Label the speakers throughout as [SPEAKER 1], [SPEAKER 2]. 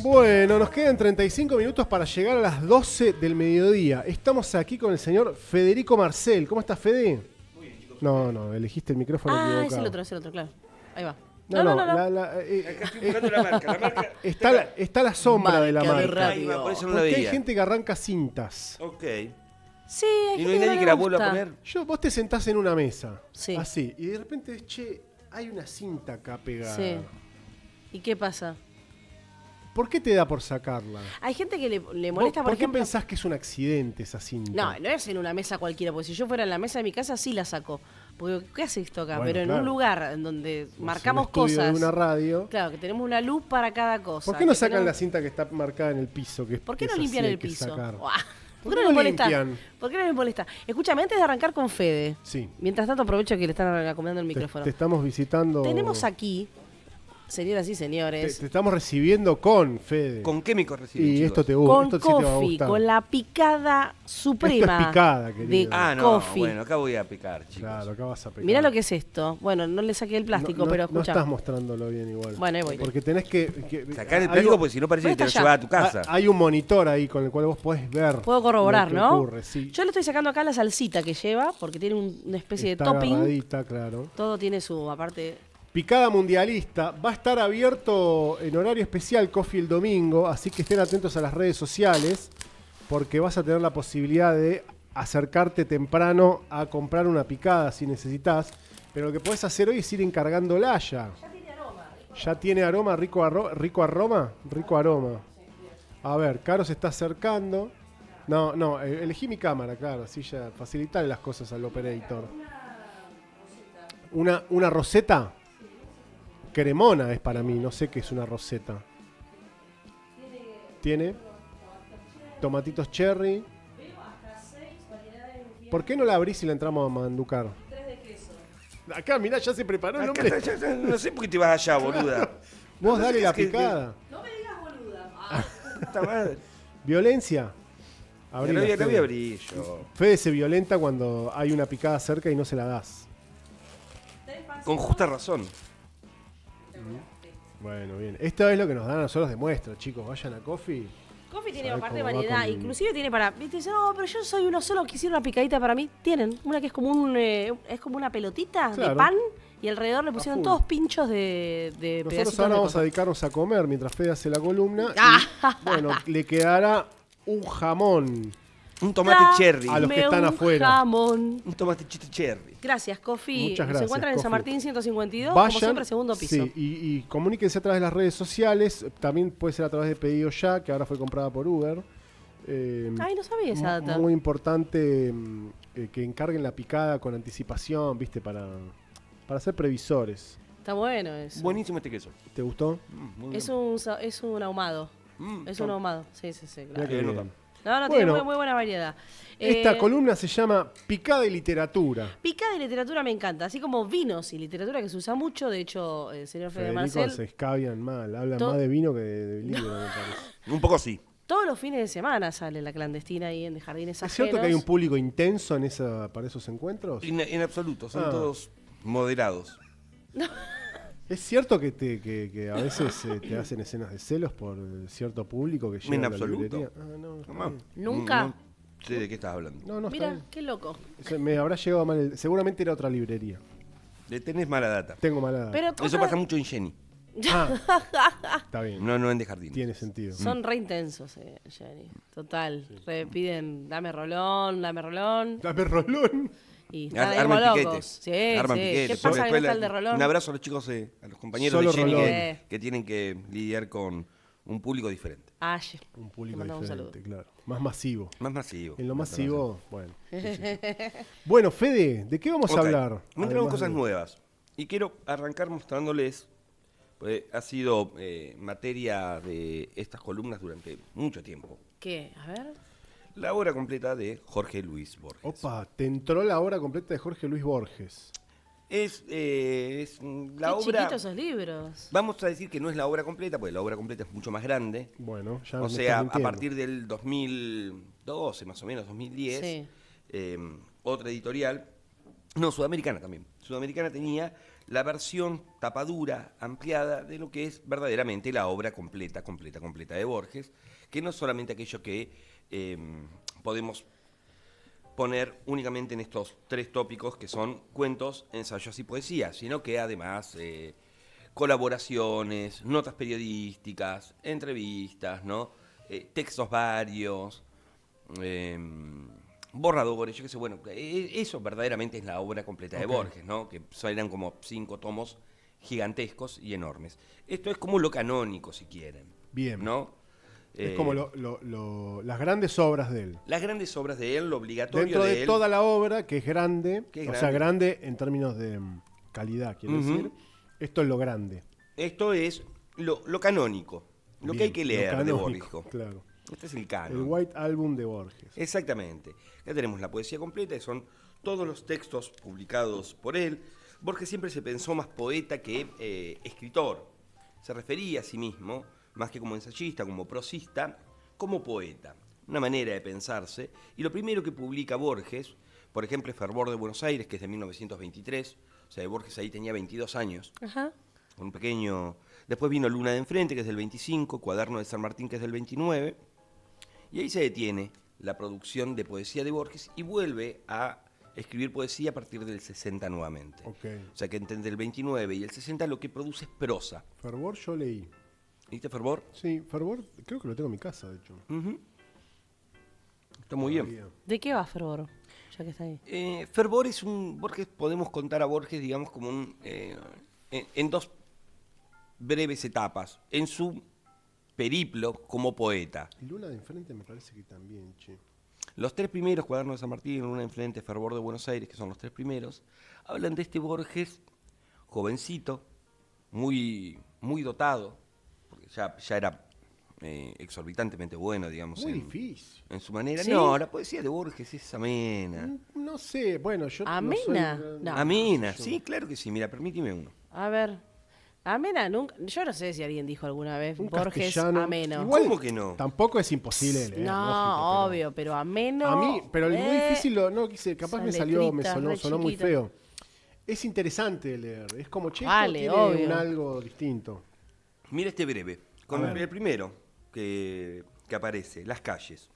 [SPEAKER 1] Bueno, nos quedan 35 minutos para llegar a las 12 del mediodía. Estamos aquí con el señor Federico Marcel. ¿Cómo estás, Fede?
[SPEAKER 2] Muy bien, chicos.
[SPEAKER 1] No, elegiste el micrófono equivocado.
[SPEAKER 3] Es el otro, claro. Ahí va.
[SPEAKER 1] No.
[SPEAKER 2] Acá estoy buscando la marca.
[SPEAKER 1] Está la sombra de la
[SPEAKER 3] Marca de
[SPEAKER 1] marca.
[SPEAKER 2] Ahí va, por eso no la
[SPEAKER 1] Porque hay
[SPEAKER 2] veía.
[SPEAKER 1] gente que arranca cintas.
[SPEAKER 2] Ok.
[SPEAKER 3] Sí,
[SPEAKER 2] ¿Y no hay nadie que la vuelva a poner?
[SPEAKER 1] Vos te sentás en una mesa,
[SPEAKER 3] Sí.
[SPEAKER 1] así, y de repente ves, che, hay una cinta acá pegada.
[SPEAKER 3] Sí. ¿Y qué pasa?
[SPEAKER 1] ¿Por qué te da por sacarla?
[SPEAKER 3] Hay gente que le
[SPEAKER 1] ¿Vos
[SPEAKER 3] molesta,
[SPEAKER 1] ¿Por
[SPEAKER 3] por
[SPEAKER 1] qué
[SPEAKER 3] ejemplo...
[SPEAKER 1] pensás que es un accidente esa cinta?
[SPEAKER 3] No es en una mesa cualquiera, porque si yo fuera en la mesa de mi casa sí la saco. Porque, ¿qué hace esto acá?
[SPEAKER 1] Bueno,
[SPEAKER 3] Pero en
[SPEAKER 1] claro.
[SPEAKER 3] un lugar en donde marcamos
[SPEAKER 1] un estudio
[SPEAKER 3] cosas.
[SPEAKER 1] de una radio.
[SPEAKER 3] Claro, que tenemos una luz para cada cosa.
[SPEAKER 1] ¿Por qué no
[SPEAKER 3] que
[SPEAKER 1] sacan la
[SPEAKER 3] tenemos-
[SPEAKER 1] cinta que está marcada en el piso?
[SPEAKER 3] ¿Por qué
[SPEAKER 1] que
[SPEAKER 3] no
[SPEAKER 1] es
[SPEAKER 3] limpian
[SPEAKER 1] así, hay
[SPEAKER 3] el
[SPEAKER 1] que
[SPEAKER 3] piso?
[SPEAKER 1] sacar?
[SPEAKER 3] Uah. ¿Por qué no les molesta?
[SPEAKER 1] limpian?
[SPEAKER 3] ¿Por qué no les molesta? Escúchame, antes de arrancar con Fede,
[SPEAKER 1] Sí.
[SPEAKER 3] mientras tanto aprovecho que le están acomodando el
[SPEAKER 1] Te
[SPEAKER 3] micrófono.
[SPEAKER 1] estamos visitando.
[SPEAKER 3] Tenemos aquí, señoras y señores,
[SPEAKER 1] Te estamos recibiendo con Fede.
[SPEAKER 2] ¿Con qué me corresponden,
[SPEAKER 1] Y
[SPEAKER 2] chicos?
[SPEAKER 1] esto te gusta.
[SPEAKER 3] con
[SPEAKER 1] Esto sí te va a
[SPEAKER 3] Coffee,
[SPEAKER 1] gustar.
[SPEAKER 3] con la picada suprema
[SPEAKER 1] Esto es picada, querido.
[SPEAKER 3] de
[SPEAKER 2] Ah, no,
[SPEAKER 3] Coffee.
[SPEAKER 2] bueno, acá voy a picar, chicos.
[SPEAKER 1] Claro, acá vas a pegar.
[SPEAKER 3] Mirá lo que es esto. Bueno, no le saqué el plástico,
[SPEAKER 1] No,
[SPEAKER 3] pero
[SPEAKER 1] no
[SPEAKER 3] escucha.
[SPEAKER 1] estás mostrándolo bien igual.
[SPEAKER 3] Bueno, ahí voy.
[SPEAKER 1] Porque tenés que
[SPEAKER 2] Sacá el
[SPEAKER 1] hay
[SPEAKER 2] plástico
[SPEAKER 1] un-
[SPEAKER 2] porque si no parece que te
[SPEAKER 3] ¿Dónde
[SPEAKER 2] lo
[SPEAKER 3] está
[SPEAKER 2] llevas a tu casa.
[SPEAKER 1] Hay un monitor ahí con el cual vos podés ver.
[SPEAKER 3] Puedo corroborar,
[SPEAKER 1] lo que
[SPEAKER 3] ¿no?
[SPEAKER 1] ocurre, sí.
[SPEAKER 3] Yo le estoy sacando acá la salsita que lleva, porque tiene una especie
[SPEAKER 1] Está
[SPEAKER 3] de topping.
[SPEAKER 1] agarradita, claro.
[SPEAKER 3] Todo tiene su aparte.
[SPEAKER 1] Picada mundialista. Va a estar abierto en horario especial Coffee el domingo, así que estén atentos a las redes sociales, porque vas a tener la posibilidad de acercarte temprano a comprar una picada si necesitas. Pero lo que podés hacer hoy es ir encargándola ya. Ya tiene aroma, rico aroma. A ver, Caro se está acercando. No, elegí mi cámara, claro, así ya facilitarle las cosas al operator. ¿Una roseta? Cremona es para mí, no sé qué es una roseta. Tiene tomatitos cherry. ¿Por qué no la abrís y la entramos a manducar? Acá, mirá, ya se preparó el
[SPEAKER 2] Acá
[SPEAKER 1] hombre.
[SPEAKER 2] ya, no sé por qué te vas allá, boluda.
[SPEAKER 1] Vos
[SPEAKER 2] No sé
[SPEAKER 1] dale
[SPEAKER 2] qué
[SPEAKER 1] la
[SPEAKER 2] es que-
[SPEAKER 1] picada.
[SPEAKER 2] Puta madre.
[SPEAKER 1] ¿Violencia? Abrila,
[SPEAKER 2] No voy a
[SPEAKER 1] Fede.
[SPEAKER 2] abrir yo.
[SPEAKER 1] Fede se violenta cuando hay una picada cerca y no se la das.
[SPEAKER 2] Con justa razón.
[SPEAKER 1] Bueno, bien. Esto es lo que nos dan a nosotros de muestra, chicos. Vayan a Coffee.
[SPEAKER 3] Coffee tiene
[SPEAKER 1] ¿Sabés
[SPEAKER 3] aparte
[SPEAKER 1] cómo va
[SPEAKER 3] variedad,
[SPEAKER 1] con-
[SPEAKER 3] inclusive tiene para, viste, dice, no, pero yo soy uno solo, quisiera una picadita para mí. Tienen una que es como es como una pelotita de
[SPEAKER 1] Claro.
[SPEAKER 3] pan y alrededor le pusieron
[SPEAKER 1] full.
[SPEAKER 3] todos pinchos de
[SPEAKER 1] Nosotros
[SPEAKER 3] pedacitos
[SPEAKER 1] ahora
[SPEAKER 3] de
[SPEAKER 1] vamos a
[SPEAKER 3] cosas.
[SPEAKER 1] dedicarnos a comer mientras Fede hace la columna. Y,
[SPEAKER 3] Ah.
[SPEAKER 1] bueno, le quedará un jamón
[SPEAKER 2] Un tomate cherry.
[SPEAKER 1] A los que
[SPEAKER 3] Dame
[SPEAKER 1] están
[SPEAKER 3] un
[SPEAKER 1] afuera.
[SPEAKER 3] jamón.
[SPEAKER 2] Un tomate cherry.
[SPEAKER 3] Gracias, Coffee.
[SPEAKER 1] Muchas
[SPEAKER 3] Se
[SPEAKER 1] gracias,
[SPEAKER 3] encuentran en San
[SPEAKER 1] Coffee.
[SPEAKER 3] Martín 152,
[SPEAKER 1] Vayan,
[SPEAKER 3] como siempre, segundo piso.
[SPEAKER 1] Sí, y comuníquense a través de las redes sociales. También puede ser a través de Pedido Ya, que ahora fue comprada por Uber.
[SPEAKER 3] Ay, no sabía esa data.
[SPEAKER 1] Muy importante que encarguen la picada con anticipación, ¿viste? Para ser previsores.
[SPEAKER 3] Está bueno eso.
[SPEAKER 2] Buenísimo este queso.
[SPEAKER 1] ¿Te gustó?
[SPEAKER 2] Muy bien.
[SPEAKER 3] Es un ahumado. Es un ahumado. Sí,
[SPEAKER 1] Mirá
[SPEAKER 3] claro.
[SPEAKER 1] qué
[SPEAKER 2] Bien,
[SPEAKER 1] bien.
[SPEAKER 2] nota.
[SPEAKER 3] No,
[SPEAKER 1] Bueno.
[SPEAKER 3] tiene muy buena variedad.
[SPEAKER 1] Esta columna se llama Picada y Literatura.
[SPEAKER 3] Picada y literatura me encanta, así como vinos y literatura que se usa mucho. De hecho, el señor Fede
[SPEAKER 1] Federico
[SPEAKER 3] Marcel,
[SPEAKER 1] se escabian mal, hablan
[SPEAKER 3] To-
[SPEAKER 1] más de vino que de libro, me parece.
[SPEAKER 2] Un poco sí.
[SPEAKER 3] todos los fines de semana sale la clandestina ahí en Jardines
[SPEAKER 1] ¿Es
[SPEAKER 3] Ajenos.
[SPEAKER 1] cierto que hay un público intenso para esos encuentros?
[SPEAKER 2] En absoluto. Son
[SPEAKER 1] Ah.
[SPEAKER 2] todos moderados.
[SPEAKER 1] ¿Es cierto que a veces te hacen escenas de celos por cierto público que llega
[SPEAKER 2] En
[SPEAKER 1] a la
[SPEAKER 2] absoluto.
[SPEAKER 1] librería? Ah, no, está
[SPEAKER 2] Mamá.
[SPEAKER 1] bien.
[SPEAKER 3] ¿Nunca?
[SPEAKER 2] No sé de qué estás hablando.
[SPEAKER 1] No, está
[SPEAKER 3] Mira,
[SPEAKER 1] bien.
[SPEAKER 3] qué loco.
[SPEAKER 1] Me habrá llegado mal. Seguramente era otra librería.
[SPEAKER 2] Le tenés mala data.
[SPEAKER 1] Tengo mala data.
[SPEAKER 3] Pero
[SPEAKER 2] Eso
[SPEAKER 3] otra-
[SPEAKER 2] pasa mucho en Jenny.
[SPEAKER 1] Ah, está bien.
[SPEAKER 2] No en de jardines.
[SPEAKER 1] Tiene sentido.
[SPEAKER 3] Son re intensos, Jenny. Total. Piden, dame rolón.
[SPEAKER 1] Dame rolón.
[SPEAKER 3] Y están ahí
[SPEAKER 2] Arman
[SPEAKER 3] como
[SPEAKER 2] piquetes.
[SPEAKER 3] locos. Sí,
[SPEAKER 2] Arman
[SPEAKER 3] sí.
[SPEAKER 2] piquetes.
[SPEAKER 3] ¿Qué
[SPEAKER 2] Sobre
[SPEAKER 3] pasa que no
[SPEAKER 2] escuela.
[SPEAKER 3] está el de rolón?
[SPEAKER 2] Un abrazo a los chicos, a los compañeros
[SPEAKER 1] Solo
[SPEAKER 2] de Jenny
[SPEAKER 1] rolón.
[SPEAKER 2] que tienen que lidiar con un público diferente.
[SPEAKER 3] Ah, sí.
[SPEAKER 1] Un público
[SPEAKER 3] Le mandamos un
[SPEAKER 1] diferente, claro. Más masivo.
[SPEAKER 2] Más masivo.
[SPEAKER 1] En lo masivo, bueno. Sí. Bueno, Fede, ¿de qué vamos a
[SPEAKER 2] Ok.
[SPEAKER 1] hablar?
[SPEAKER 2] Me tenemos
[SPEAKER 1] Además
[SPEAKER 2] cosas
[SPEAKER 1] de-
[SPEAKER 2] nuevas. Y quiero arrancar mostrándoles, pues ha sido materia de estas columnas durante mucho tiempo,
[SPEAKER 3] ¿Qué? A ver.
[SPEAKER 2] la obra completa de Jorge Luis Borges.
[SPEAKER 1] Opa, te entró la obra completa de Jorge Luis Borges.
[SPEAKER 2] Es la
[SPEAKER 3] Qué
[SPEAKER 2] obra...
[SPEAKER 3] chiquitos esos libros.
[SPEAKER 2] Vamos a decir que no es la obra completa, porque la obra completa es mucho más grande.
[SPEAKER 1] Bueno, ya
[SPEAKER 2] O
[SPEAKER 1] me
[SPEAKER 2] sea,
[SPEAKER 1] estás
[SPEAKER 2] a
[SPEAKER 1] mintiendo.
[SPEAKER 2] partir del 2012, más o menos, 2010,
[SPEAKER 3] Sí.
[SPEAKER 2] otra editorial, no, Sudamericana también. Sudamericana tenía la versión tapadura, ampliada, de lo que es verdaderamente la obra completa de Borges, que no es solamente aquello que podemos poner únicamente en estos 3 tópicos, que son cuentos, ensayos y poesía, sino que además colaboraciones, notas periodísticas, entrevistas, ¿no? Textos varios, borradores, yo qué sé, bueno, eso verdaderamente es la obra completa de Borges, ¿no? Que eran como 5 tomos gigantescos y enormes. Esto es como lo canónico, si quieren.
[SPEAKER 1] Bien.
[SPEAKER 2] ¿No?
[SPEAKER 1] Es como las grandes obras de él.
[SPEAKER 2] Las grandes obras de él, lo obligatorio
[SPEAKER 1] Dentro de
[SPEAKER 2] él.
[SPEAKER 1] toda la obra, que es grande,
[SPEAKER 2] Que es
[SPEAKER 1] o
[SPEAKER 2] grande.
[SPEAKER 1] sea, grande en términos de calidad, quiero decir, esto es lo grande.
[SPEAKER 2] Esto es lo canónico, lo que
[SPEAKER 1] Bien,
[SPEAKER 2] hay que leer
[SPEAKER 1] lo
[SPEAKER 2] de
[SPEAKER 1] canónico,
[SPEAKER 2] Borges.
[SPEAKER 1] claro.
[SPEAKER 2] Este es el
[SPEAKER 1] El
[SPEAKER 2] canon.
[SPEAKER 1] White Album de Borges.
[SPEAKER 2] Exactamente. Ya tenemos la poesía completa, y son todos los textos publicados por él. Borges siempre se pensó más poeta que escritor. Se refería a sí mismo, más que como ensayista, como prosista, como poeta. Una manera de pensarse. Y lo primero que publica Borges, por ejemplo, es Fervor de Buenos Aires, que es de 1923. O sea, Borges ahí tenía 22 años.
[SPEAKER 3] Ajá.
[SPEAKER 2] Con un pequeño... Después vino Luna de Enfrente, que es del 25, Cuaderno de San Martín, que es del 29. Y ahí se detiene la producción de poesía de Borges y vuelve a escribir poesía a partir del 60 nuevamente.
[SPEAKER 1] Ok.
[SPEAKER 2] O sea que entre el 29 y el 60 lo que produce es prosa.
[SPEAKER 1] Fervor yo leí.
[SPEAKER 2] ¿Viste, Fervor?
[SPEAKER 1] Sí, Fervor creo que lo tengo en mi casa, de hecho.
[SPEAKER 2] Ujú. Está muy bien.
[SPEAKER 1] Todavía.
[SPEAKER 3] ¿De qué va Fervor? Ya que está ahí.
[SPEAKER 2] Fervor es un... Borges, podemos contar a Borges, digamos, como en 2 breves etapas. En su periplo como poeta.
[SPEAKER 1] Y Luna de Enfrente me parece que también, che.
[SPEAKER 2] Los 3 primeros, Cuaderno de San Martín, Luna de Enfrente, Fervor de Buenos Aires, que son los 3 primeros, hablan de este Borges jovencito, muy, muy dotado, porque ya era exorbitantemente bueno, digamos,
[SPEAKER 1] Muy difícil.
[SPEAKER 2] en su manera.
[SPEAKER 3] ¿Sí?
[SPEAKER 2] No, la poesía de Borges es amena.
[SPEAKER 1] No sé, bueno, yo
[SPEAKER 3] ¿Amena?
[SPEAKER 1] no soy...
[SPEAKER 3] No.
[SPEAKER 2] Amena,
[SPEAKER 1] qué sé yo.
[SPEAKER 2] sí, claro que sí. Mira, permíteme uno.
[SPEAKER 3] A ver. Amena nunca. Yo no sé si alguien dijo alguna vez
[SPEAKER 1] Un
[SPEAKER 3] Borges
[SPEAKER 1] castellano.
[SPEAKER 3] ameno.
[SPEAKER 1] Igual,
[SPEAKER 2] ¿Cómo que no?
[SPEAKER 1] Tampoco es imposible leer,
[SPEAKER 3] No,
[SPEAKER 1] lógico,
[SPEAKER 3] obvio, pero ameno.
[SPEAKER 1] A mí, pero el muy difícil, no quise, capaz
[SPEAKER 3] esa
[SPEAKER 1] me salió, me
[SPEAKER 3] letrita, re
[SPEAKER 1] sonó muy
[SPEAKER 3] chiquita.
[SPEAKER 1] feo. Es interesante de leer, es como che, esto
[SPEAKER 3] Vale,
[SPEAKER 1] tiene
[SPEAKER 3] obvio.
[SPEAKER 1] un algo distinto.
[SPEAKER 2] Mira este breve, con
[SPEAKER 1] A ver.
[SPEAKER 2] el primero que aparece, las calles.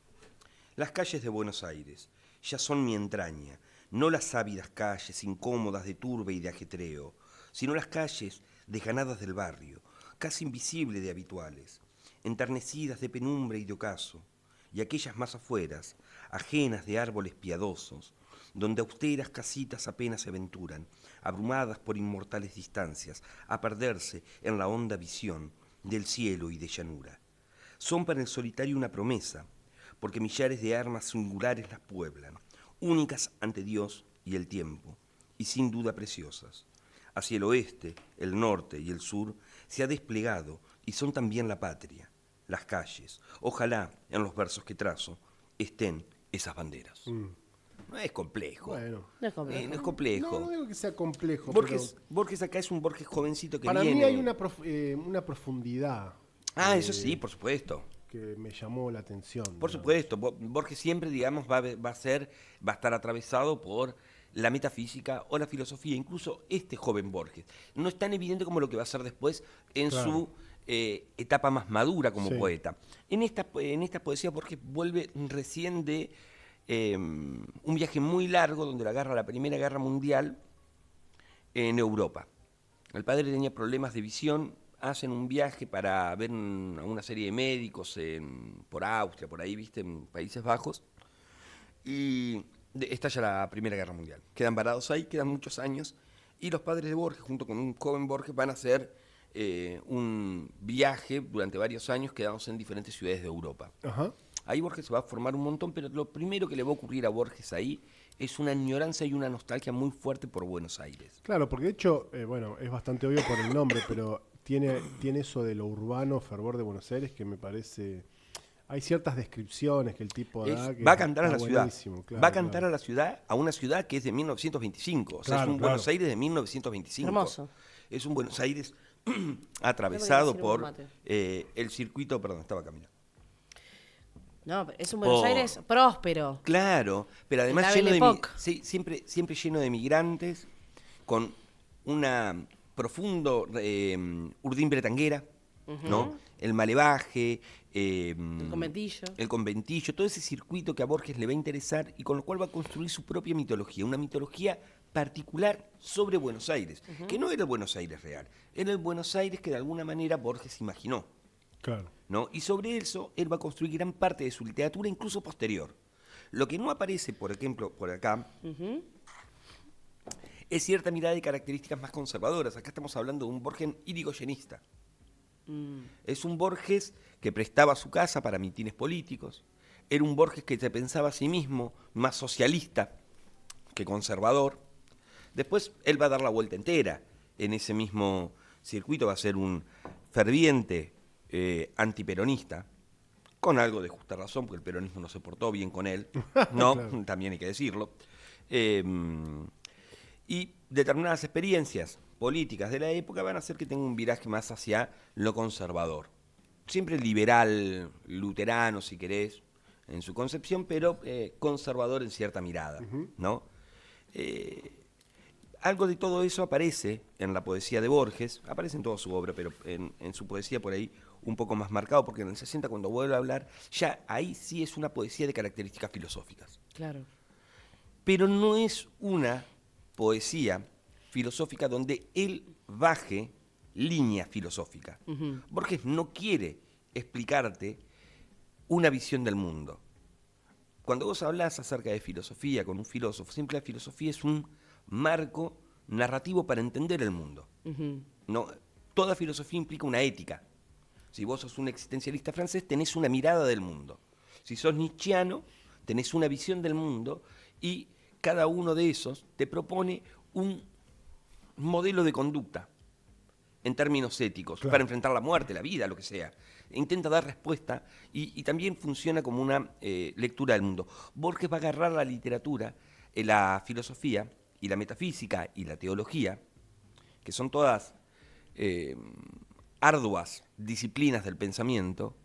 [SPEAKER 2] Las calles de Buenos Aires ya son mi entraña, no las ávidas calles incómodas de turbe y de ajetreo, sino las calles desganadas del barrio, casi invisibles de habituales, enternecidas de penumbra y de ocaso, y aquellas más afueras, ajenas de árboles piadosos, donde austeras casitas apenas se aventuran, abrumadas por inmortales distancias, a perderse en la honda visión del cielo y de llanura. Son para el solitario una promesa, porque millares de armas singulares las pueblan, únicas ante Dios y el tiempo, y sin duda preciosas. Hacia el oeste, el norte y el sur se ha desplegado y son también la patria, las calles. Ojalá, en los versos que trazo, estén esas banderas. No es complejo.
[SPEAKER 1] Bueno.
[SPEAKER 3] No es complejo.
[SPEAKER 2] No es complejo.
[SPEAKER 1] No digo que sea complejo,
[SPEAKER 2] Borges acá es un Borges jovencito que
[SPEAKER 1] pero para
[SPEAKER 2] viene...
[SPEAKER 1] mí hay una profundidad
[SPEAKER 2] Eso sí, por supuesto.
[SPEAKER 1] que me llamó la atención.
[SPEAKER 2] Por supuesto. Borges siempre, digamos, va a estar atravesado por la metafísica o la filosofía. Incluso este joven Borges. No es tan evidente como lo que va a ser después en
[SPEAKER 1] Claro.
[SPEAKER 2] su etapa más madura como
[SPEAKER 1] Sí.
[SPEAKER 2] poeta. En esta poesía Borges vuelve recién de un viaje muy largo donde la Primera Guerra Mundial en Europa. El padre tenía problemas de visión, hacen un viaje para ver a una serie de médicos por Austria, por ahí, viste, en Países Bajos, y estalla la Primera Guerra Mundial. Quedan varados ahí, quedan muchos años, y los padres de Borges, junto con un joven Borges, van a hacer un viaje durante varios años, quedándose en diferentes ciudades de Europa.
[SPEAKER 1] Ajá.
[SPEAKER 2] Ahí Borges se va a formar un montón, pero lo primero que le va a ocurrir a Borges ahí es una añoranza y una nostalgia muy fuerte por Buenos Aires.
[SPEAKER 1] Claro, porque de hecho, bueno, es bastante obvio por el nombre, pero tiene eso de lo urbano, Fervor de Buenos Aires, que me parece... Hay ciertas descripciones que el tipo da. Que
[SPEAKER 2] Va a cantar a
[SPEAKER 1] está
[SPEAKER 2] la ciudad.
[SPEAKER 1] buenísimo, claro,
[SPEAKER 2] Va a cantar
[SPEAKER 1] claro.
[SPEAKER 2] a la ciudad, a una ciudad que es de 1925. O sea,
[SPEAKER 1] Claro,
[SPEAKER 2] es un
[SPEAKER 1] claro.
[SPEAKER 2] Buenos Aires de 1925.
[SPEAKER 3] Hermoso.
[SPEAKER 2] Es un Buenos Aires atravesado
[SPEAKER 3] Tengo que
[SPEAKER 2] por
[SPEAKER 3] decir un
[SPEAKER 2] el circuito, perdón, estaba caminando.
[SPEAKER 3] No, pero es un Buenos
[SPEAKER 2] Por-
[SPEAKER 3] Aires próspero.
[SPEAKER 2] Claro, pero además
[SPEAKER 3] La
[SPEAKER 2] lleno
[SPEAKER 3] Belle
[SPEAKER 2] de
[SPEAKER 3] Époque.
[SPEAKER 2] sí, siempre lleno de migrantes, con una profundo urdimbre tanguera, ¿no? El malevaje,
[SPEAKER 3] El conventillo.
[SPEAKER 2] el conventillo, todo ese circuito que a Borges le va a interesar y con lo cual va a construir su propia mitología, una mitología particular sobre Buenos Aires, que no era el Buenos Aires real, era el Buenos Aires que de alguna manera Borges imaginó,
[SPEAKER 1] Claro.
[SPEAKER 2] ¿no? Y sobre eso él va a construir gran parte de su literatura, incluso posterior. Lo que no aparece, por ejemplo, por acá, es cierta mirada de características más conservadoras. Acá estamos hablando de un Borges irigoyenista. Es un Borges que prestaba su casa para mitines políticos. Era un Borges que se pensaba a sí mismo más socialista que conservador. Después él va a dar la vuelta entera en ese mismo circuito, va a ser un ferviente antiperonista, con algo de justa razón, porque el peronismo no se portó bien con él, ¿no?
[SPEAKER 1] Claro.
[SPEAKER 2] También hay que decirlo. Y determinadas experiencias políticas de la época van a hacer que tenga un viraje más hacia lo conservador. Siempre liberal, luterano, si querés, en su concepción, pero conservador en cierta mirada, ¿no? Algo de todo eso aparece en la poesía de Borges, aparece en toda su obra, pero en su poesía por ahí un poco más marcado, porque en el 60 cuando vuelve a hablar, ya ahí sí es una poesía de características filosóficas.
[SPEAKER 3] Claro.
[SPEAKER 2] Pero no es una poesía filosófica donde él baje línea filosófica. Borges no quiere explicarte una visión del mundo. Cuando vos hablás acerca de filosofía con un filósofo, siempre la filosofía es un marco narrativo para entender el mundo. No, toda filosofía implica una ética. Si vos sos un existencialista francés, tenés una mirada del mundo. Si sos nietzscheano, tenés una visión del mundo y cada uno de esos te propone un modelo de conducta en términos éticos,
[SPEAKER 1] Claro.
[SPEAKER 2] para enfrentar la muerte, la vida, lo que sea. Intenta dar respuesta y también funciona como una lectura del mundo. Borges va a agarrar la literatura, la filosofía y la metafísica y la teología, que son todas arduas disciplinas del pensamiento,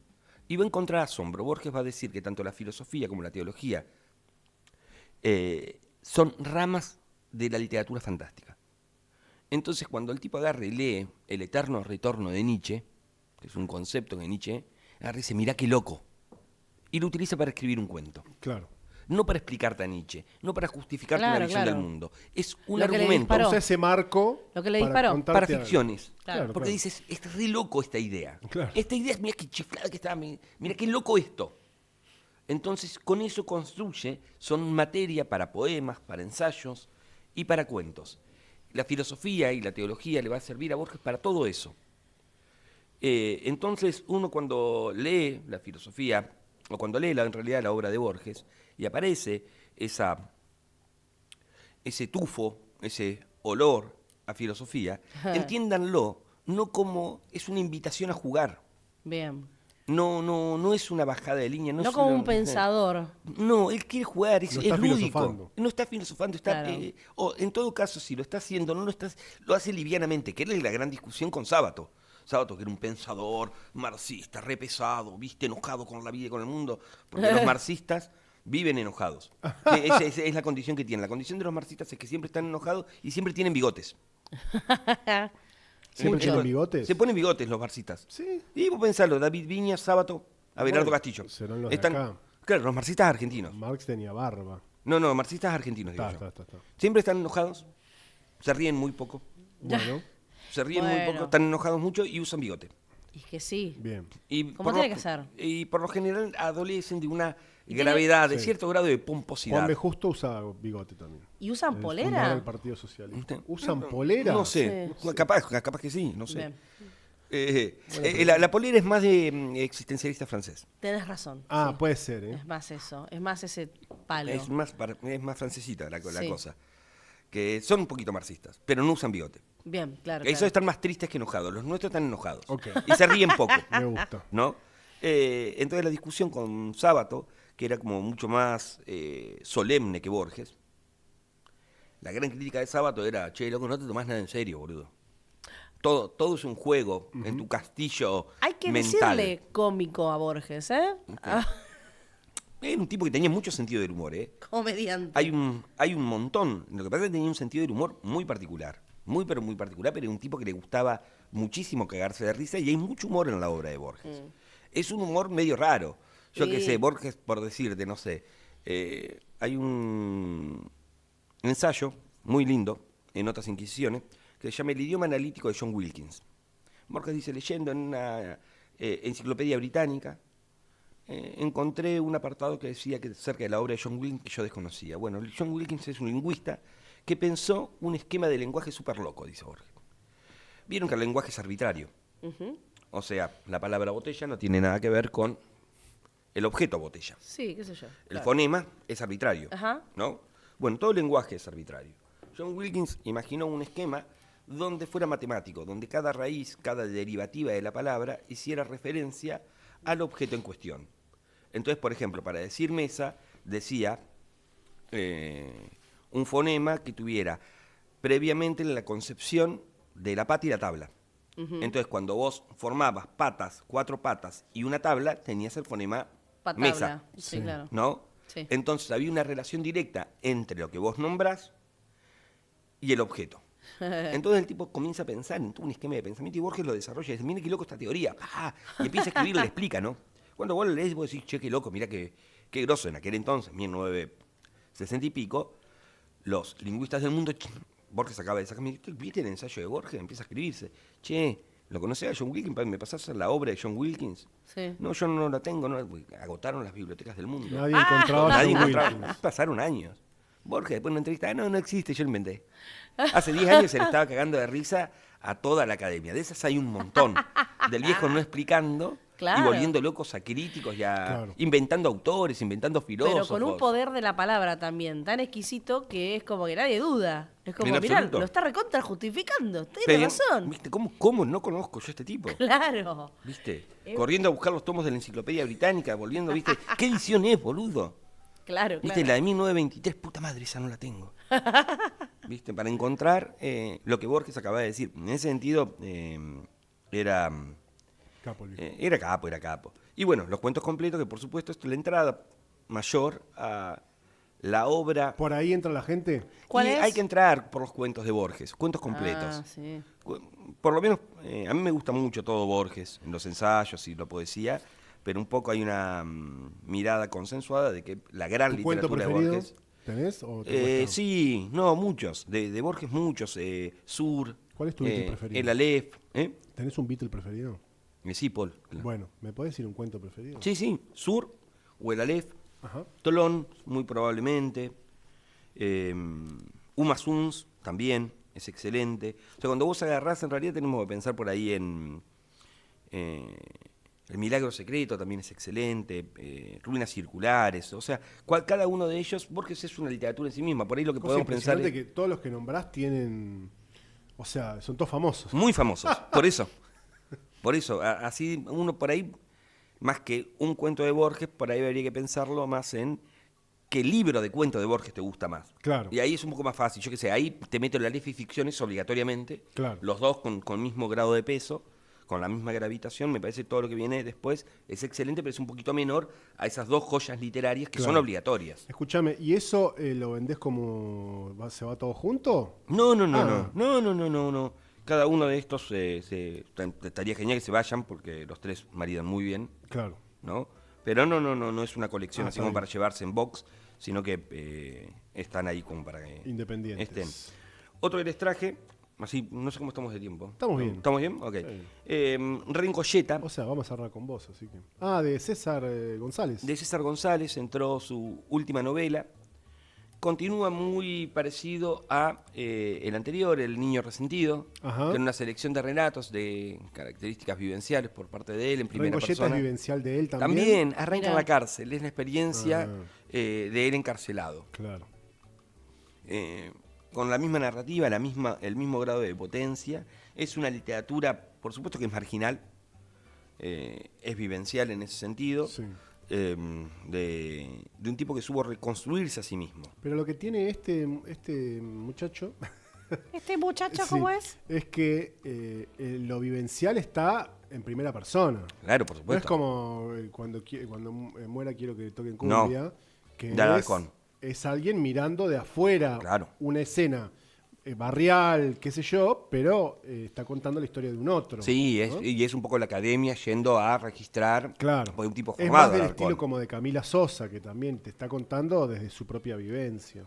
[SPEAKER 2] y va a encontrar asombro. Borges va a decir que tanto la filosofía como la teología son ramas de la literatura fantástica. Entonces, cuando el tipo agarra y lee El eterno retorno de Nietzsche, que es un concepto que Nietzsche agarra y dice, mirá qué loco, y lo utiliza para escribir un cuento.
[SPEAKER 1] Claro.
[SPEAKER 2] No para explicarte a Nietzsche, no para justificarte
[SPEAKER 3] Claro,
[SPEAKER 2] una visión
[SPEAKER 3] claro.
[SPEAKER 2] del mundo. Es un
[SPEAKER 3] Lo que le
[SPEAKER 2] argumento
[SPEAKER 3] disparó.
[SPEAKER 1] Usa ese marco
[SPEAKER 3] Lo que le
[SPEAKER 1] para
[SPEAKER 3] disparó.
[SPEAKER 1] contarte
[SPEAKER 2] para
[SPEAKER 1] algo.
[SPEAKER 2] ficciones.
[SPEAKER 3] Claro,
[SPEAKER 2] Porque dices, es re loco esta idea.
[SPEAKER 1] Claro.
[SPEAKER 2] Esta idea, mira qué chiflada que está, mira qué loco esto. Entonces, con eso construye, son materia para poemas, para ensayos y para cuentos. La filosofía y la teología le va a servir a Borges para todo eso. Entonces, uno cuando lee la filosofía, o cuando lee en realidad la obra de Borges, y aparece ese tufo, ese olor a filosofía, entiéndanlo, no como es una invitación a jugar.
[SPEAKER 3] Bien.
[SPEAKER 2] No es una bajada de línea.
[SPEAKER 3] No
[SPEAKER 2] es
[SPEAKER 3] como
[SPEAKER 2] una-
[SPEAKER 3] un pensador.
[SPEAKER 2] No, él quiere jugar,
[SPEAKER 1] No
[SPEAKER 2] es
[SPEAKER 1] está
[SPEAKER 2] lúdico.
[SPEAKER 1] filosofando.
[SPEAKER 2] No está filosofando, está,
[SPEAKER 3] Claro.
[SPEAKER 2] o en todo caso, si lo está haciendo, lo hace livianamente, que era la gran discusión con Sábato. Sábato, que era un pensador marxista, re pesado, viste, enojado con la vida y con el mundo, porque los marxistas viven enojados. Que esa es la condición que tienen. La condición de los marxistas es que siempre están enojados y siempre tienen bigotes.
[SPEAKER 1] ¿Siempre
[SPEAKER 3] Mucho.
[SPEAKER 1] tienen bigotes?
[SPEAKER 2] Se ponen bigotes los marxistas.
[SPEAKER 1] Sí.
[SPEAKER 2] Y vos pensalo, David Viñas, Sábato, Abelardo
[SPEAKER 1] Bueno,
[SPEAKER 2] Castillo.
[SPEAKER 1] serán los de acá.
[SPEAKER 2] Claro, los marxistas argentinos.
[SPEAKER 1] Marx tenía barba.
[SPEAKER 2] No, marxistas argentinos, digo
[SPEAKER 1] Está,
[SPEAKER 2] yo.
[SPEAKER 1] está.
[SPEAKER 2] Siempre están enojados, se ríen muy poco,
[SPEAKER 1] Bueno,
[SPEAKER 2] se ríen muy
[SPEAKER 3] Bueno.
[SPEAKER 2] poco, están enojados mucho y usan bigote.
[SPEAKER 3] Y es que sí.
[SPEAKER 1] bien.
[SPEAKER 2] Y
[SPEAKER 3] Como
[SPEAKER 2] por
[SPEAKER 3] tiene
[SPEAKER 2] lo-
[SPEAKER 3] que ser.
[SPEAKER 2] Y por lo general adolecen de una
[SPEAKER 3] Y tiene-
[SPEAKER 2] gravedad, de
[SPEAKER 1] Sí.
[SPEAKER 2] cierto grado de
[SPEAKER 1] Juan
[SPEAKER 2] pomposidad.
[SPEAKER 1] B. Justo usa bigote también.
[SPEAKER 3] ¿Y usan
[SPEAKER 1] El
[SPEAKER 3] polera?
[SPEAKER 1] fundador del Partido Socialista.
[SPEAKER 2] ¿Usted?
[SPEAKER 1] ¿Usan polera?
[SPEAKER 2] No sé,
[SPEAKER 3] Sí.
[SPEAKER 2] capaz que sí, no sé.
[SPEAKER 3] Bien.
[SPEAKER 2] La polera es más de existencialista francés.
[SPEAKER 3] Tenés razón.
[SPEAKER 1] Ah,
[SPEAKER 3] sí.
[SPEAKER 1] puede ser, ¿eh?
[SPEAKER 3] Es más eso. Es más ese palo.
[SPEAKER 2] Es más francesita la
[SPEAKER 3] Sí.
[SPEAKER 2] cosa. Que son un poquito marxistas, pero no usan bigote.
[SPEAKER 3] Bien, claro.
[SPEAKER 2] Esos
[SPEAKER 3] claro.
[SPEAKER 2] están más tristes que enojados. Los nuestros están enojados.
[SPEAKER 1] Ok.
[SPEAKER 2] Y se ríen poco.
[SPEAKER 1] Me gusta.
[SPEAKER 2] ¿No? Entonces la discusión con Sábato, que era como mucho más solemne que Borges, la gran crítica de Sábato era, che, loco, no te tomás nada en serio, boludo. Todo es un juego en tu castillo
[SPEAKER 3] Hay que
[SPEAKER 2] mental.
[SPEAKER 3] decirle cómico a Borges, ¿eh? Ah,
[SPEAKER 2] Era un tipo que tenía mucho sentido del humor, ¿eh?
[SPEAKER 3] comediante.
[SPEAKER 2] Hay un montón. Lo que pasa es que tenía un sentido del humor muy particular. muy pero muy particular, pero era un tipo que le gustaba muchísimo cagarse de risa y hay mucho humor en la obra de Borges. Es un humor medio raro. Yo qué sé, Borges, por decirte, no sé, hay un ensayo muy lindo en Otras Inquisiciones que se llama El idioma analítico de John Wilkins. Borges dice, leyendo en una enciclopedia británica, encontré un apartado que decía que cerca de la obra de John Wilkins que yo desconocía. Bueno, John Wilkins es un lingüista que pensó un esquema de lenguaje súper loco, dice Borges. Vieron que el lenguaje es arbitrario. O sea, la palabra botella no tiene nada que ver con el objeto botella.
[SPEAKER 3] Sí, qué sé yo.
[SPEAKER 2] El fonema es arbitrario, ¿no? Bueno, todo el lenguaje es arbitrario. John Wilkins imaginó un esquema donde fuera matemático, donde cada raíz, cada derivativa de la palabra hiciera referencia al objeto en cuestión. Entonces, por ejemplo, para decir mesa, decía un fonema que tuviera previamente la concepción de la pata y la tabla. Entonces, cuando vos formabas patas, 4 patas y una tabla, tenías el fonema
[SPEAKER 3] Patabla.
[SPEAKER 2] mesa.
[SPEAKER 3] Sí, claro.
[SPEAKER 2] ¿No?
[SPEAKER 3] Sí.
[SPEAKER 2] Entonces, había una relación directa entre lo que vos nombrás y el objeto. Entonces el tipo comienza a pensar en todo un esquema de pensamiento y Borges lo desarrolla y dice, mire qué loco esta teoría. Y empieza a escribir y le explica, ¿no? Cuando vos lo lees vos decís, che, qué loco, mira qué grosso. En aquel entonces, 1960 y pico, los lingüistas del mundo, Borges acaba de sacar, ¿viste el ensayo de Borges? Empieza a escribirse. Che, ¿lo conocés a John Wilkins? ¿Me pasás la obra de John Wilkins?
[SPEAKER 3] Sí.
[SPEAKER 2] No, yo no la tengo. No. Agotaron las bibliotecas del mundo.
[SPEAKER 1] Nadie encontraba a
[SPEAKER 2] Nadie
[SPEAKER 1] John
[SPEAKER 2] encontraba.
[SPEAKER 1] Wilkins.
[SPEAKER 2] Pasaron años. Borges después de una entrevista, no existe, yo lo inventé. Hace 10 años se le estaba cagando de risa a toda la academia. De esas hay un montón. Del viejo no explicando
[SPEAKER 3] Claro.
[SPEAKER 2] y volviendo locos a críticos y
[SPEAKER 1] Claro.
[SPEAKER 2] inventando autores, inventando filósofos.
[SPEAKER 3] Pero con un poder de la palabra también, tan exquisito que es como que nadie duda. Es como,
[SPEAKER 2] En
[SPEAKER 3] mirá,
[SPEAKER 2] absoluto.
[SPEAKER 3] lo está recontra justificando. Tiene
[SPEAKER 2] Pero,
[SPEAKER 3] razón.
[SPEAKER 2] ¿viste? ¿Cómo no conozco yo a este tipo?
[SPEAKER 3] Claro.
[SPEAKER 2] ¿Viste? Corriendo a buscar los tomos de la enciclopedia británica, volviendo, ¿viste? ¿Qué edición es, boludo?
[SPEAKER 3] Claro,
[SPEAKER 2] ¿Viste?
[SPEAKER 3] claro.
[SPEAKER 2] La de 1923, puta madre, esa no la tengo. ¿Viste? Para encontrar lo que Borges acaba de decir. En ese sentido, era
[SPEAKER 1] Capo, el viejo.
[SPEAKER 2] era capo. Y bueno, los cuentos completos, que por supuesto esto es la entrada mayor a la obra.
[SPEAKER 1] Por ahí entra la gente.
[SPEAKER 3] ¿Cuál
[SPEAKER 2] Y
[SPEAKER 3] es?
[SPEAKER 2] hay que entrar por los cuentos de Borges, cuentos completos.
[SPEAKER 3] Ah, sí.
[SPEAKER 2] Por lo menos, a mí me gusta mucho todo Borges, los ensayos y la poesía, pero un poco hay una mirada consensuada de que la gran
[SPEAKER 1] ¿Tu cuento
[SPEAKER 2] literatura de
[SPEAKER 1] preferido
[SPEAKER 2] Borges...
[SPEAKER 1] tenés? ¿O te cuesta?
[SPEAKER 2] Sí, no, muchos. De Borges muchos. Sur.
[SPEAKER 1] ¿Cuál es tu Beatle preferido?
[SPEAKER 2] El Aleph.
[SPEAKER 1] ¿Tenés un Beatle preferido?
[SPEAKER 2] Sí, Paul.
[SPEAKER 1] Bueno, ¿me podés decir un cuento preferido?
[SPEAKER 2] Sí. Sur o el Aleph.
[SPEAKER 1] Ajá.
[SPEAKER 2] Tolón, muy probablemente. Uma Suns también es excelente. O sea, cuando vos agarrás, en realidad tenemos que pensar por ahí en El Milagro Secreto, también es excelente. Ruinas Circulares. O sea, cada uno de ellos, Borges es una literatura en sí misma. Por ahí lo que
[SPEAKER 1] Cosa
[SPEAKER 2] podemos pensar
[SPEAKER 1] impresionante
[SPEAKER 2] es
[SPEAKER 1] que todos los que nombrás tienen... O sea, son todos famosos.
[SPEAKER 2] muy famosos. Por eso. Por eso. Así uno por ahí, más que un cuento de Borges, por ahí habría que pensarlo más en qué libro de cuento de Borges te gusta más.
[SPEAKER 1] Claro.
[SPEAKER 2] Y ahí es un poco más fácil. Yo qué sé, ahí te meto la Aleph y ficciones obligatoriamente.
[SPEAKER 1] Claro.
[SPEAKER 2] Los dos con mismo grado de peso, con la misma gravitación. Me parece que todo lo que viene después es excelente, pero es un poquito menor a esas dos joyas literarias que son
[SPEAKER 1] Claro.
[SPEAKER 2] obligatorias.
[SPEAKER 1] Escúchame, ¿y eso lo vendés como... ¿Se va todo junto?
[SPEAKER 2] No.
[SPEAKER 1] Ah.
[SPEAKER 2] No. Cada uno de estos estaría genial que se vayan porque los tres maridan muy bien,
[SPEAKER 1] Claro.
[SPEAKER 2] ¿no? Pero no es una colección así
[SPEAKER 1] está
[SPEAKER 2] como
[SPEAKER 1] bien.
[SPEAKER 2] para llevarse en box, sino que están ahí como para que
[SPEAKER 1] Independientes.
[SPEAKER 2] estén. Otro que les traje, así, no sé cómo estamos de tiempo.
[SPEAKER 1] Estamos bien.
[SPEAKER 2] ¿Estamos bien? Ok.
[SPEAKER 1] Sí.
[SPEAKER 2] Rencolleta,
[SPEAKER 1] O sea, vamos a hablar con vos, así que... de César González.
[SPEAKER 2] de César González, entró su última novela. Continúa muy parecido a el anterior, El Niño Resentido,
[SPEAKER 1] Ajá.
[SPEAKER 2] que era una selección de relatos de características vivenciales por parte de él en primera
[SPEAKER 1] Rengolleta es
[SPEAKER 2] persona.
[SPEAKER 1] vivencial de él también.
[SPEAKER 2] También arranca en
[SPEAKER 3] Mirá.
[SPEAKER 2] la cárcel, es la experiencia
[SPEAKER 1] Ah.
[SPEAKER 2] de él encarcelado.
[SPEAKER 1] Claro.
[SPEAKER 2] Con la misma narrativa, el mismo grado de potencia. Es una literatura, por supuesto que es marginal, es vivencial en ese sentido.
[SPEAKER 1] Sí.
[SPEAKER 2] De un tipo que supo reconstruirse a sí mismo.
[SPEAKER 1] Pero lo que tiene este muchacho...
[SPEAKER 3] ¿Este muchacho
[SPEAKER 1] sí,
[SPEAKER 3] cómo es?
[SPEAKER 1] Es que lo vivencial está en primera persona.
[SPEAKER 2] Claro, por
[SPEAKER 1] No es
[SPEAKER 2] supuesto.
[SPEAKER 1] como cuando muera quiero que toquen
[SPEAKER 2] No.
[SPEAKER 1] cumbia. Que
[SPEAKER 2] De Alarcón.
[SPEAKER 1] es alguien mirando de afuera
[SPEAKER 2] Claro.
[SPEAKER 1] una escena barrial, qué sé yo, pero está contando la historia de un otro.
[SPEAKER 2] Sí,
[SPEAKER 1] ¿no?
[SPEAKER 2] y es un poco la academia yendo a registrar
[SPEAKER 1] Claro.
[SPEAKER 2] por un tipo
[SPEAKER 1] Es
[SPEAKER 2] formado
[SPEAKER 1] más del
[SPEAKER 2] al
[SPEAKER 1] estilo
[SPEAKER 2] alcohol.
[SPEAKER 1] como de Camila Sosa, que también te está contando desde su propia vivencia.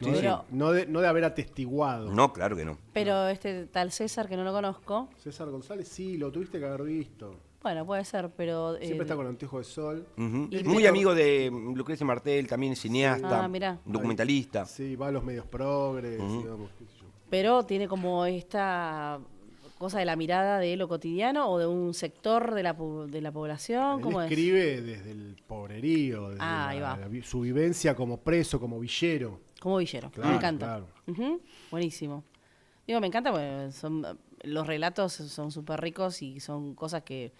[SPEAKER 1] No,
[SPEAKER 2] Sí,
[SPEAKER 1] de,
[SPEAKER 3] Pero-
[SPEAKER 1] no de haber atestiguado.
[SPEAKER 2] No, claro que no.
[SPEAKER 3] Pero este tal César, que no lo conozco,
[SPEAKER 1] César González, sí, lo tuviste que haber visto.
[SPEAKER 3] bueno, puede ser, pero...
[SPEAKER 1] Siempre está con anteojos de sol.
[SPEAKER 2] Ujú.
[SPEAKER 3] Y
[SPEAKER 2] Muy
[SPEAKER 3] pero-
[SPEAKER 2] amigo de Lucrecia Martel, también es cineasta,
[SPEAKER 3] Ah, mirá.
[SPEAKER 2] documentalista.
[SPEAKER 1] Sí, va a los medios progres, digamos. Qué sé yo.
[SPEAKER 3] Pero tiene como esta cosa de la mirada de lo cotidiano o de un sector de de la población.
[SPEAKER 1] Él
[SPEAKER 3] ¿Cómo es?
[SPEAKER 1] escribe desde el pobrerío, desde
[SPEAKER 3] Ahí va.
[SPEAKER 1] su vivencia como preso, como villero.
[SPEAKER 3] Como villero.
[SPEAKER 1] Claro,
[SPEAKER 3] Me encanta.
[SPEAKER 1] claro.
[SPEAKER 3] Ujú, buenísimo. Digo, me encanta porque los relatos son súper ricos y son cosas que,